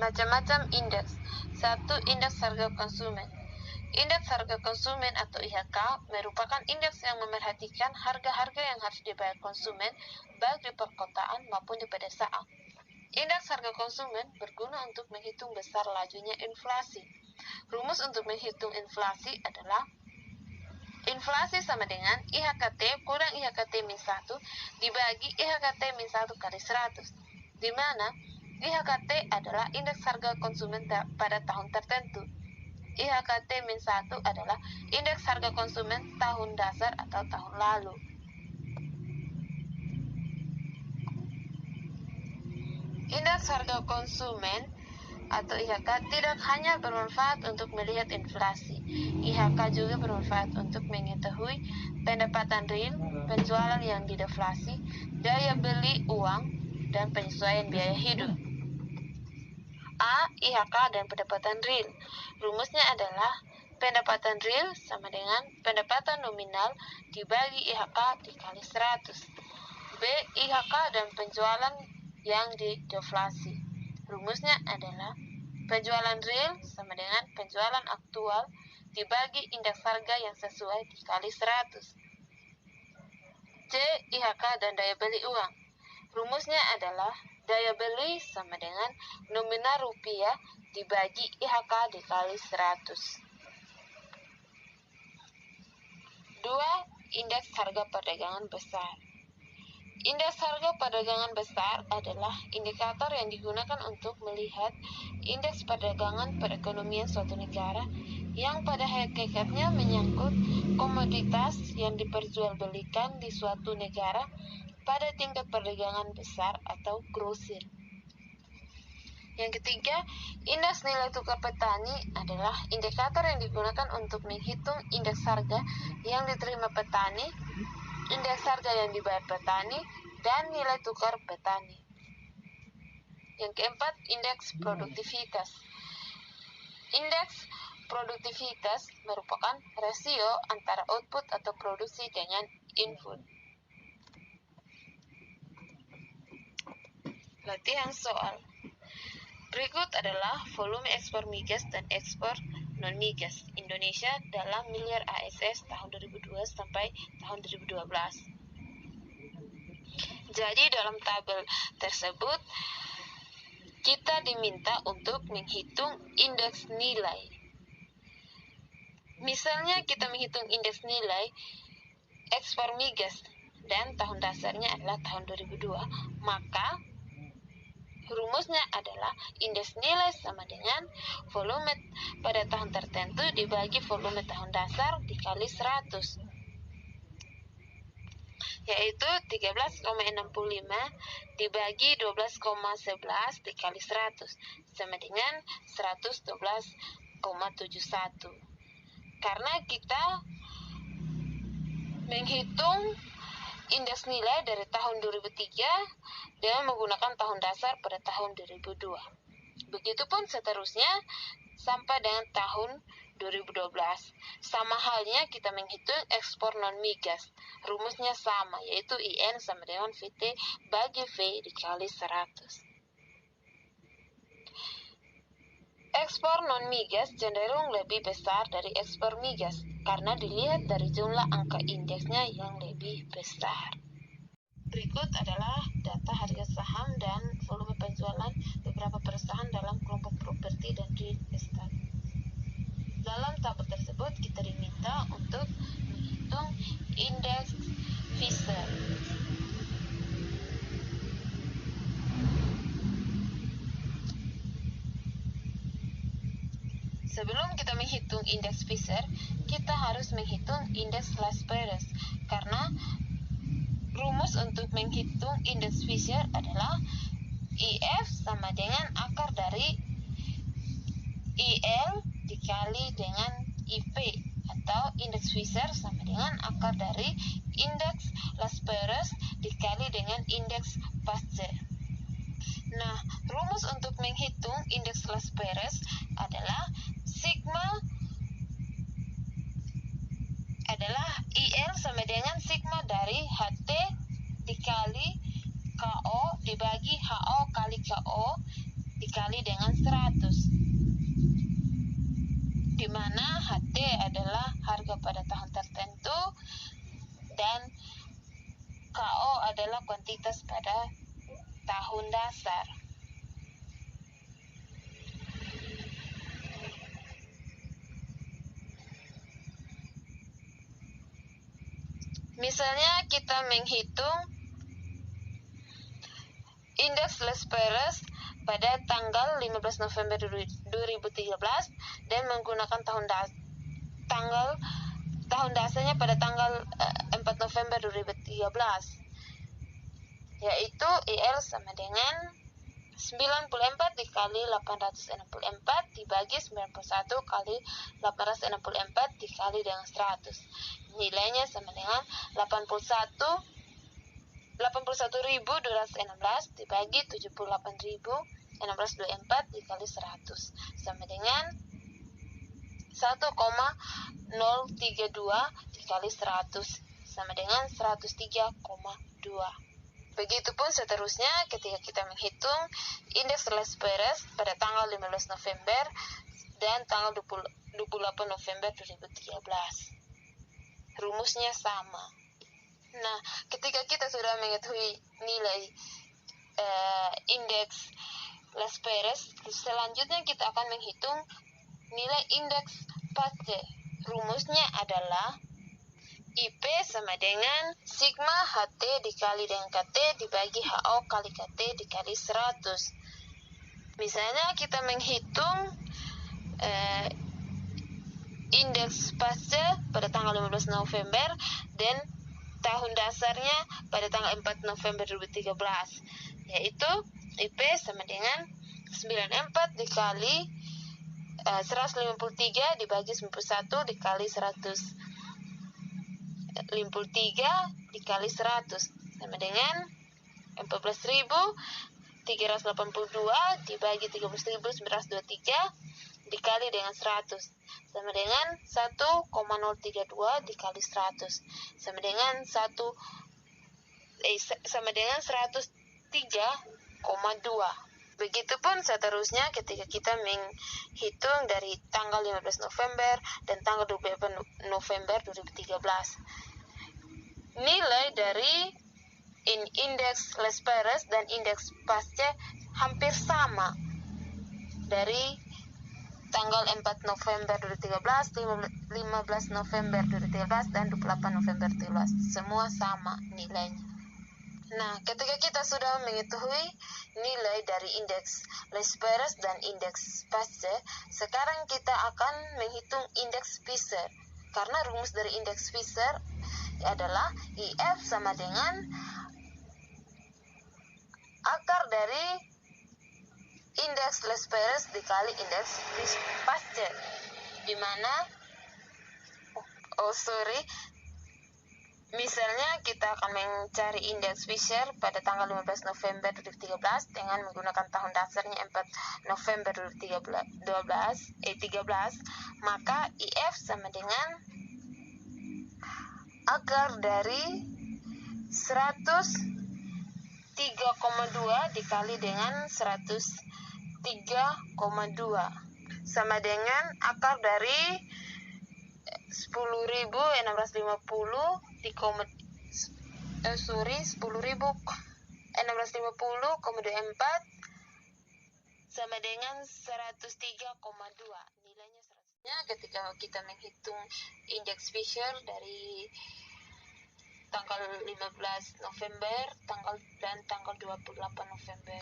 Macam-macam indeks. 1. Indeks harga konsumen. Indeks harga konsumen atau IHK merupakan indeks yang memerhatikan harga-harga yang harus dibayar konsumen baik di perkotaan maupun di pedesaan. Indeks harga konsumen berguna untuk menghitung besar lajunya inflasi. Rumus untuk menghitung inflasi adalah inflasi sama dengan IHKT kurang IHKT min 1 dibagi IHKT min 1 kali 100, di mana IHKT adalah indeks harga konsumen pada tahun tertentu. IHKT min 1 adalah indeks harga konsumen tahun dasar atau tahun lalu. Indeks harga konsumen atau IHK tidak hanya bermanfaat untuk melihat inflasi. IHK juga bermanfaat untuk mengetahui pendapatan real, penjualan yang dideflasi, daya beli uang, dan penyesuaian biaya hidup. A. IHK dan pendapatan real. Rumusnya adalah pendapatan real sama dengan pendapatan nominal dibagi IHK dikali 100. B. IHK dan penjualan yang dideflasi. Rumusnya adalah penjualan real sama dengan penjualan aktual dibagi indeks harga yang sesuai dikali 100. C. IHK dan daya beli uang. Rumusnya adalah daya beli sama dengan nominal rupiah dibagi IHK dikali 100. 2. Indeks harga perdagangan besar. Indeks harga perdagangan besar adalah indikator yang digunakan untuk melihat indeks perdagangan perekonomian suatu negara yang pada hakikatnya menyangkut komoditas yang diperjualbelikan di suatu negara pada tingkat perdagangan besar atau grosir. Yang ketiga, indeks nilai tukar petani adalah indikator yang digunakan untuk menghitung indeks harga yang diterima petani, indeks harga yang dibayar petani, dan nilai tukar petani. Yang keempat, indeks produktivitas. Indeks produktivitas merupakan rasio antara output atau produksi dengan input. Latihan soal. Berikut adalah volume ekspor migas dan ekspor non-migas Indonesia dalam miliar ASS tahun 2002 sampai tahun 2012. Jadi dalam tabel tersebut kita diminta untuk menghitung indeks nilai. Misalnya kita menghitung indeks nilai ekspor migas dan tahun dasarnya adalah tahun 2002, maka rumusnya adalah indeks nilai sama dengan volume pada tahun tertentu dibagi volume tahun dasar dikali 100, yaitu 13,65 dibagi 12,11 dikali 100 sama dengan 112,71. Karena kita menghitung indeks nilai dari tahun 2003 dengan menggunakan tahun dasar pada tahun 2002. Begitupun seterusnya sampai dengan tahun 2012. Sama halnya kita menghitung ekspor non-migas. Rumusnya sama, yaitu IN sama dengan VT bagi V dikali 100. Ekspor non-migas cenderung lebih besar dari ekspor migas karena dilihat dari jumlah angka indeksnya yang lebih besar. Berikut adalah data harga saham dan volume penjualan beberapa perusahaan dalam kelompok properti dan real estate. Dalam tabel tersebut kita diminta untuk menghitung indeks Fisher. Sebelum kita menghitung indeks Fisher, kita harus menghitung indeks Las Perez karena rumus untuk menghitung indeks Fisher adalah IF sama dengan akar dari IL dikali dengan IP, atau indeks Fisher sama dengan akar dari indeks Las Perez dikali dengan indeks Pasteur. Nah, rumus untuk menghitung indeks Las Perez adalah IL sama dengan sigma dari HT dikali KO dibagi HO kali KO dikali dengan 100, di mana HT adalah harga pada tahun tertentu dan KO adalah kuantitas pada tahun dasar. Misalnya kita menghitung indeks Les Perez pada tanggal 15 November 2013 dan menggunakan tahun dasarnya pada tanggal 4 November 2013, yaitu IL sama dengan 94 dikali 864 dibagi 91 kali 864 dikali dengan 100. Nilainya sama dengan 81.216 dibagi 78.624 dikali 100 sama dengan 1,032 dikali 100 sama dengan 103,2. Begitupun seterusnya ketika kita menghitung indeks Les Perez pada tanggal 15 November dan tanggal 28 November 2013. Rumusnya sama. Nah, ketika kita sudah mengetahui nilai indeks Les Perez, selanjutnya kita akan menghitung nilai indeks Paste. Rumusnya adalah IP sama dengan sigma HT dikali dengan KT dibagi HO kali KT dikali 100. Misalnya kita menghitung indeks Paste pada tanggal 15 November dan tahun dasarnya pada tanggal 4 November 2013, yaitu IP sama dengan 94 dikali 153 dibagi 91 dikali 100. 53 dikali 100 sama dengan 14.382 dibagi 13.923 dikali dengan 100 sama dengan 1,032 dikali 100 sama dengan 103,2. Begitupun seterusnya ketika kita menghitung dari tanggal 15 November dan tanggal 28 November 2013. Nilai dari indeks Les Perez dan indeks Paste hampir sama dari tanggal 4 November 2013, 15 November 2013, dan 28 November 2013. Semua sama nilainya. Nah, ketika kita sudah mengetahui nilai dari indeks Les Perez dan indeks Paste, sekarang kita akan menghitung indeks Fisher. Karena rumus dari indeks Fisher adalah IF sama dengan akar dari indeks Les Perez dikali indeks Paste, di mana misalnya kita akan mencari indeks Fisher pada tanggal 15 November 2013 dengan menggunakan tahun dasarnya 4 November 2013, maka IF sama dengan akar dari 103,2 dikali dengan 103,2 sama dengan akar dari 10.650 10.650,24 sama dengan 103,2. Nilainya 100. Ketika kita menghitung indeks Fisher dari tanggal 15 November dan tanggal 28 November.